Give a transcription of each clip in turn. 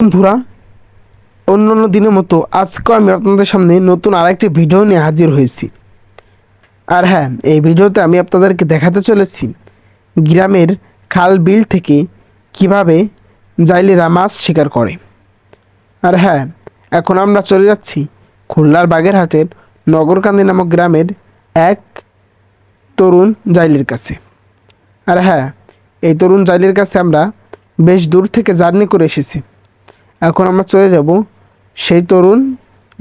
বন্ধুরা, অন্যান্য দিনের মতো আজকেও আমি আপনাদের সামনে নতুন আরেকটি ভিডিও নিয়ে হাজির হয়েছি। আর হ্যাঁ, এই ভিডিওতে আমি আপনাদেরকে দেখাতে চলেছি গ্রামের খাল বিল থেকে কিভাবে জাইলেরা মাছ শিকার করে। আর হ্যাঁ, এখন আমরা চলে যাচ্ছি খুলনার বাগেরহাটের নগরকান্দি নামক গ্রামের এক তরুণ জাইলের কাছে। আর হ্যাঁ, এই তরুণ জাইলের কাছে আমরা বেশ দূর থেকে জার্নি করে এসেছি। এখন আমরা চলে যাব সেই তরুণ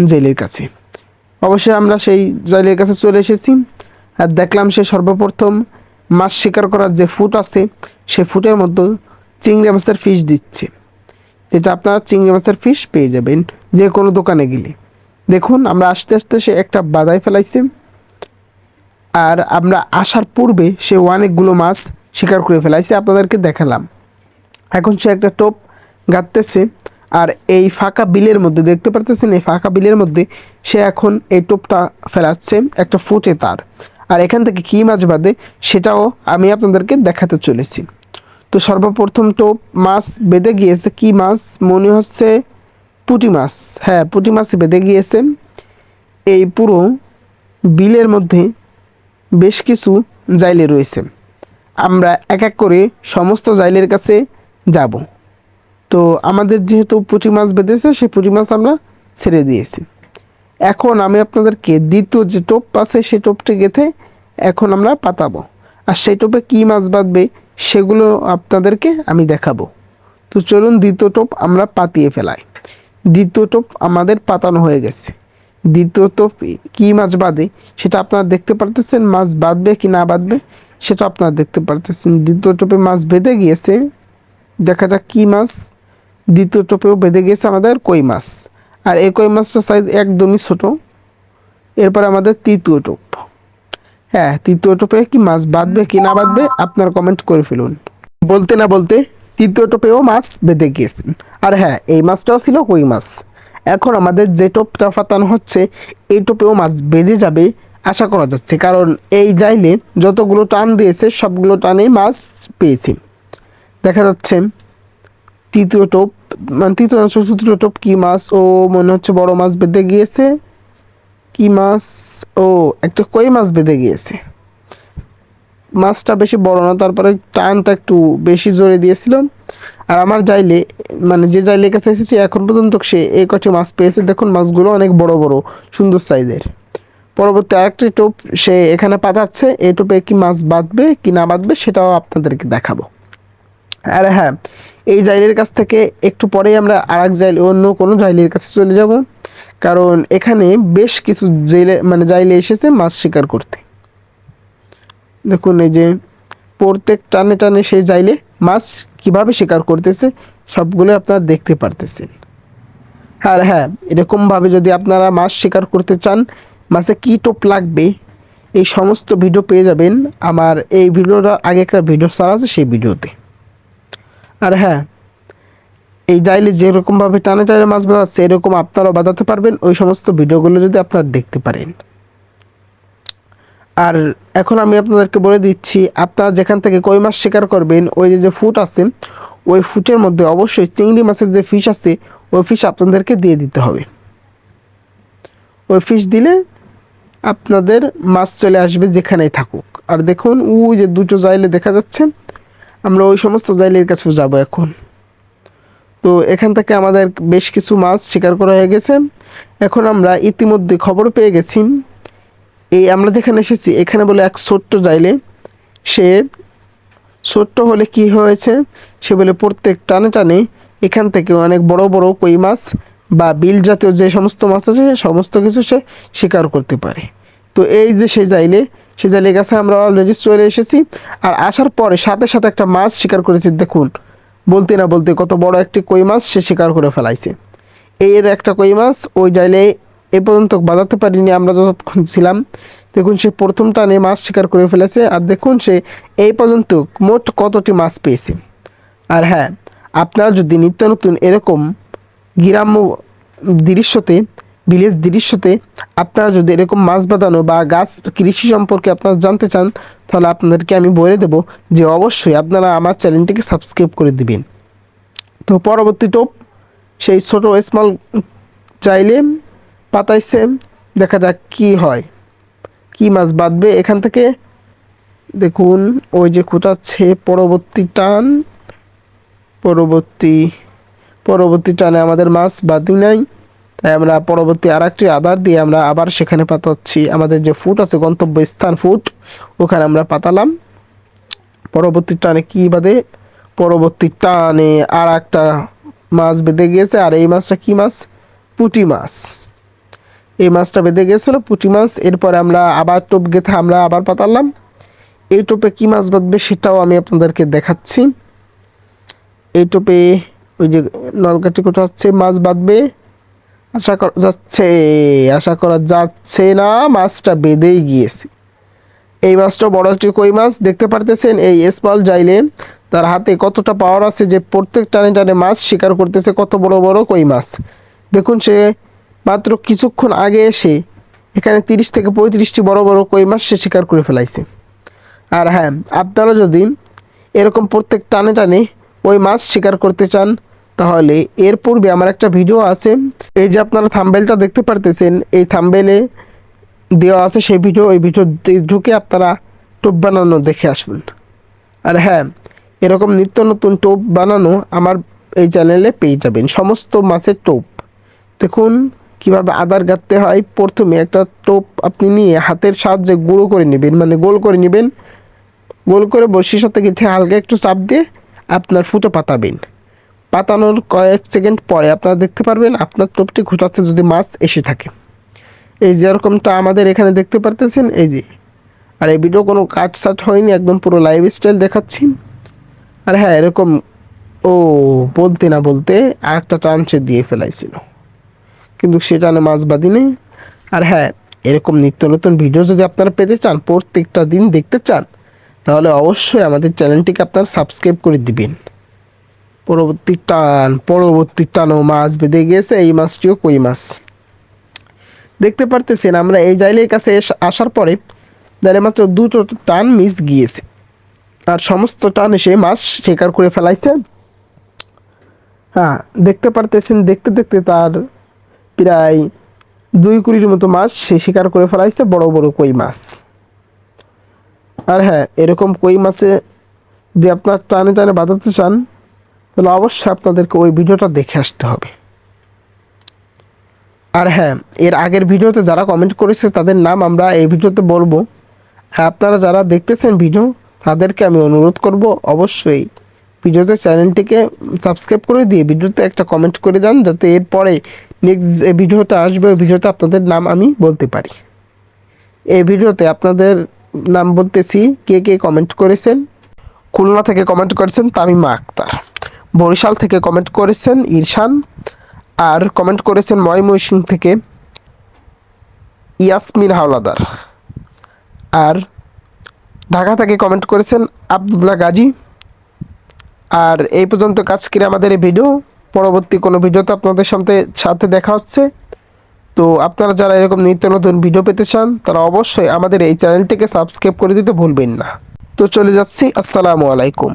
জেলের কাছে। অবশ্যই আমরা সেই জেলের কাছে চলে এসেছি আর দেখলাম সে সর্বপ্রথম মাছ শিকার করার যে ফুট আছে সে ফুটের মধ্যে চিংড়ি মাছের ফিশ দিচ্ছে। এটা আপনারা চিংড়ি মাছের ফিশ পেয়ে যাবেন যে কোনো দোকানে গেলে। দেখুন, আমরা আস্তে আস্তে সে একটা বাদায় ফেলাইছে আর আমরা আসার পূর্বে সে অনেকগুলো মাছ শিকার করে ফেলাইছে, আপনাদেরকে দেখালাম। এখন সে একটা টোপ গাঁথতেছে আর এই ফাঁকা বিলের মধ্যে দেখতে পারতেছেন, এই ফাঁকা বিলের মধ্যে সে এখন এই টোপটা ফেলাচ্ছে একটা ফুটে তার। আর এখান থেকে কী মাছ বাঁধে সেটাও আমি আপনাদেরকে দেখাতে চলেছি। তো সর্বপ্রথম টোপ মাছ বেঁধে গিয়েছে, কি মাছ মনে হচ্ছে পুঁটি মাছ। হ্যাঁ, পুঁটি মাছ বেঁধে গিয়েছে। এই পুরো বিলের মধ্যে বেশ কিছু জাইলে রয়েছে। আমরা এক এক করে সমস্ত জাইলের কাছে যাব। তো আমাদের যেহেতু পুঁটি মাছ বেঁধেছে সেই পুঁটি মাছ আমরা ছেড়ে দিয়েছি। এখন আমি আপনাদেরকে দ্বিতীয় যে টোপ আছে সেই টোপটি গেঁথে এখন আমরা পাতাবো। আর সেই টোপে কী মাছ বাঁধবে সেগুলো আপনাদেরকে আমি দেখাবো। তো চলুন দ্বিতীয় টোপ আমরা পাতিয়ে ফেলাই। দ্বিতীয় টোপ আমাদের পাতানো হয়ে গেছে। দ্বিতীয় টোপ কী মাছ বাঁধে সেটা আপনারা দেখতে পারতেছেন, মাছ বাঁধবে কি না বাঁধবে সেটা আপনারা দেখতে পারতেছেন। দ্বিতীয় টোপে মাছ বেঁধে গিয়েছে, দেখা যাক কী মাছ। দ্বিতীয় টোপেও বেঁধে গিয়েছে আমাদের কই মাছ, আর এই কই মাছটার সাইজ একদমই ছোটো। এরপর আমাদের তৃতীয় টোপ। হ্যাঁ, তৃতীয় টোপে কি মাছ বাঁধবে কি না বাঁধবে আপনার কমেন্ট করে ফেলুন। বলতে না বলতে তৃতীয় টোপেও মাছ বেঁধে গিয়েছে। আর হ্যাঁ, এই মাছটাও ছিল কই মাছ। এখন আমাদের যে টোপটা পাতানো হচ্ছে এই টোপেও মাছ বেঁধে যাবে আশা করা যাচ্ছে, কারণ এই জাইলে যতগুলো টান দিয়েছে সবগুলো টানেই মাছ পেয়েছে। দেখা যাচ্ছে তৃতীয় টোপ মানে তৃতীয় চতুর্থ টোপ কী মাছ, ও মনে হচ্ছে বড় মাছ বেঁধে গিয়েছে। কী মাছ? ও একটা কই মাছ বেঁধে গিয়েছে। মাছটা বেশি বড় না, তারপরে টানটা একটু বেশি জোরে দিয়েছিল। আর আমার জাইলে মানে যে জাইলের কাছে এসেছি এখন পর্যন্ত সে এই কটি মাছ পেয়েছে। দেখুন, মাছগুলো অনেক বড় বড় সুন্দর সাইজের। পরবর্তী আরেকটি টোপ সে এখানে পাতাচ্ছে, এই টোপে কি মাছ বাঁধবে কি না বাঁধবে সেটাও আপনাদেরকে দেখাবো। আর হ্যাঁ, এই জাইলের কাছ থেকে একটু পরেই আমরা আরেক জাইল অন্য কোনো জাইলের কাছে চলে যাব, কারণ এখানে বেশ কিছু জেলে মানে জাইলে এসেছে মাছ শিকার করতে। দেখুন, এই যে প্রত্যেক টানে টানে সেই জাইলে মাছ কিভাবে শিকার করতেছে সবগুলো আপনারা দেখতে পারতেছেন। আর হ্যাঁ, এরকমভাবে যদি আপনারা মাছ শিকার করতে চান, মাছে কী টোপ লাগবে এই সমস্ত ভিডিও পেয়ে যাবেন আমার এই ভিডিওটার আগে একটা ভিডিও ছাড়া আছে সেই ভিডিওতে। আর হ্যাঁ, এই জাইলে যেরকমভাবে টানে টানে মাছ বাঁধাচ্ছে এরকম আপনারাও বাঁধাতে পারবেন ওই সমস্ত ভিডিওগুলো যদি আপনারা দেখতে পারেন। আর এখন আমি আপনাদেরকে বলে দিচ্ছি, আপনারা যেখান থেকে কই মাছ শিকার করবেন ওই যে ফুট আছে ওই ফুটের মধ্যে অবশ্যই চিংড়ি মাছের যে ফিশ আছে ওই ফিশ আপনাদেরকে দিয়ে দিতে হবে। ওই ফিশ দিলে আপনাদের মাছ চলে আসবে যেখানেই থাকুক। আর দেখুন, ওই যে দুটো জাইলে দেখা যাচ্ছে, আমরা ওই সমস্ত জাইলের কাছেও যাব এখন। তো এখান থেকে আমাদের বেশ কিছু মাছ শিকার করা হয়ে গেছে। এখন আমরা ইতিমধ্যে খবর পেয়ে গেছি এই আমরা যেখানে এসেছি এখানে বলে এক ছোট্ট জাইলে, সে ছোট্ট হলে কি হয়েছে, সে বলে প্রত্যেক টানে টানে এখান থেকে অনেক বড় বড় কই মাছ বা বিল জাতীয় যে সমস্ত মাছ আছে সে সমস্ত কিছু সে শিকার করতে পারে। তো এই যে সেই জাইলের কাছে আমরা অলরেডি চলে এসেছি। আর আসার পরে সাথে সাথে একটা মাছ শিকার করেছি। দেখুন, বলতে না বলতে কত বড় একটি কই মাছ সে শিকার করে ফেলাইছে। এর একটা কই মাছ ওই জাইলে এ পর্যন্ত বাজাতে পারিনি আমরা যতক্ষণ ছিলাম। দেখুন, সে প্রথম টানে মাছ শিকার করে ফেলেছে। আর দেখুন সে এই পর্যন্ত মোট কতটি মাছ পেয়েছে। আর হ্যাঁ, আপনারা যদি নিত্য নতুন এরকম গ্রাম্য দৃশ্যতে ভিলেজ দৃশ্যতে আপনারা যদি এরকম মাছ বাঁধানো বা গাছ কৃষি সম্পর্কে আপনারা জানতে চান, তাহলে আপনাদেরকে আমি বলে দেব যে অবশ্যই আপনারা আমার চ্যানেলটিকে সাবস্ক্রাইব করে দিবেন। তো পরবর্তী টোপ সেই ছোট স্মল চাইলে পাতাইছে, দেখা যাক কি হয়, কি মাছ বাঁধবে এখান থেকে। দেখুন ওই যে খুঁটাচ্ছে, পরবর্তী টানে আমাদের মাছ বাঁধি নাই, তাই আমরা পরবর্তী আর একটি আধার দিয়ে আমরা আবার সেখানে পাতাচ্ছি। আমাদের যে ফুট আছে, গন্তব্য স্থান ফুট, ওখানে আমরা পাতালাম। পরবর্তী টানে কি বাঁধে, পরবর্তী টানে আর একটা মাছ বেঁধে গিয়েছে। আর এই মাছটা কি মাছ, পুঁটি মাছ। এই মাছটা বেঁধে গিয়েছিল, পুঁটি মাছ। এরপরে আমরা আবার টোপ গেঁথে আমরা আবার পাতালাম। এই টোপে কি মাছ বাঁধবে সেটাও আমি আপনাদেরকে দেখাচ্ছি। এই টোপে ওই যে নলকাঠি কোটা হচ্ছে, মাছ বাঁধবে আশা করা যাচ্ছে না, মাছটা বেঁধেই গিয়েছে। এই মাছটা বড় একটি কই মাছ, দেখতে পারতেছেন এই স্মল জাইলে তার হাতে কতটা পাওয়ার আছে যে প্রত্যেক টানে টানে মাছ শিকার করতেছে, কত বড় বড় কই মাছ। দেখুন সে মাত্র কিছুক্ষণ আগে এসে এখানে 30 থেকে 35টি বড় বড় কই মাছ সে শিকার করে ফেলাইছে। আর হ্যাঁ, আপনারা যদি এরকম প্রত্যেক টানে টানে ওই মাছ শিকার করতে চান, তাহলে এর পূর্বে আমার একটা ভিডিও আছে, এই যে আপনারা থাম্বনেলটা দেখতে পারতেছেন, এই থাম্বনেলে দেওয়া আছে সেই ভিডিও। ওই ভিডিও ঢুকে আপনারা টোপ বানানো দেখে আসুন। আর হ্যাঁ, এরকম নিত্য নতুন টোপ বানানো আমার এই চ্যানেলে পেয়ে যাবেন, সমস্ত মাছের টোপ। দেখুন কিভাবে আদার গাঁথতে হয়। প্রথমে একটা টোপ আপনি নিয়ে হাতের সাহায্যে গুঁড়ো করে নেবেন, মানে গোল করে নেবেন। গোল করে বড়শির সাথে গেঁথে হালকা একটু চাপ দিয়ে আপনার ফুটে পাতাবেন। পাতানোর কয়েক সেকেন্ড পরে আপনারা দেখতে পারবেন আপনার টোপটি ঘুটাচ্ছে যদি মাছ এসে থাকে। এই যেরকমটা আমাদের এখানে দেখতে পারতেছেন, এই যে। আর এই ভিডিও কোনো কাট সাট হয়নি, একদম পুরো লাইভ স্টাইল দেখাচ্ছি। আর হ্যাঁ, এরকম বলতে না বলতে আর একটা টান সে দিয়ে ফেলাইছিল, কিন্তু সে টানে মাছ বাঁধি নেই। আর হ্যাঁ, এরকম নিত্য নতুন ভিডিও যদি আপনারা পেতে চান, প্রত্যেকটা দিন দেখতে চান, তাহলে অবশ্যই আমাদের চ্যানেলটিকে আপনারা সাবস্ক্রাইব করে দিবেন। পরবর্তী টানও মাছ বেঁধে গিয়েছে, এই মাছটিও কই মাছ। দেখতে পারতেছেন আমরা এই জাইলের কাছে আসার পরে জাইলে মাত্র দুটো টান মিস গিয়েছে, আর সমস্ত টান এসে মাছ শিকার করে ফেলাইছে। হ্যাঁ, দেখতে পারতেছেন, দেখতে দেখতে তার প্রায় 2 কুড়ির মতো মাছ সে শিকার করে ফেলাইছে, বড় বড় কই মাছ। আর হ্যাঁ, এরকম কই মাছে যদি আপনার টানে টানে বাঁধাতে চান, তাহলে অবশ্যই আপনাদেরকে ওই ভিডিওটা দেখে আসতে হবে। আর হ্যাঁ, এর আগের ভিডিওতে যারা কমেন্ট করেছে তাদের নাম আমরা এই ভিডিওতে বলবো। আপনারা যারা দেখতেছেন ভিডিও, তাদেরকে আমি অনুরোধ করব অবশ্যই ভিডিওতে চ্যানেলটিকে সাবস্ক্রাইব করে দিয়ে ভিডিওতে একটা কমেন্ট করে দেন, যাতে এরপরে নেক্সট যে ভিডিওটা আসবে ওই ভিডিওতে আপনাদের নাম আমি বলতে পারি। এই ভিডিওতে আপনাদের নাম বলতেছি, কে কে কমেন্ট করেছেন। খুলনা থেকে কমেন্ট করেছেন তামিমা আক্তার, বরিশাল থেকে কমেন্ট করেছেন ইরশান, আর কমেন্ট করেছেন ময়মনসিংহ থেকে ইয়াসমিন হাওলাদার, আর ঢাকা থেকে কমেন্ট করেছেন আব্দুল্লাহ গাজী। আর এই পর্যন্ত কাজ করে আমাদের এই ভিডিও, পরবর্তী কোনো ভিডিওতে আপনাদের সাথে দেখা হচ্ছে। তো আপনারা যারা এরকম নিত্য নতুন ভিডিও পেতে চান, তারা অবশ্যই আমাদের এই চ্যানেলটিকে সাবস্ক্রাইব করে দিতে ভুলবেন না। তো চলে যাচ্ছি, আসসালামু আলাইকুম।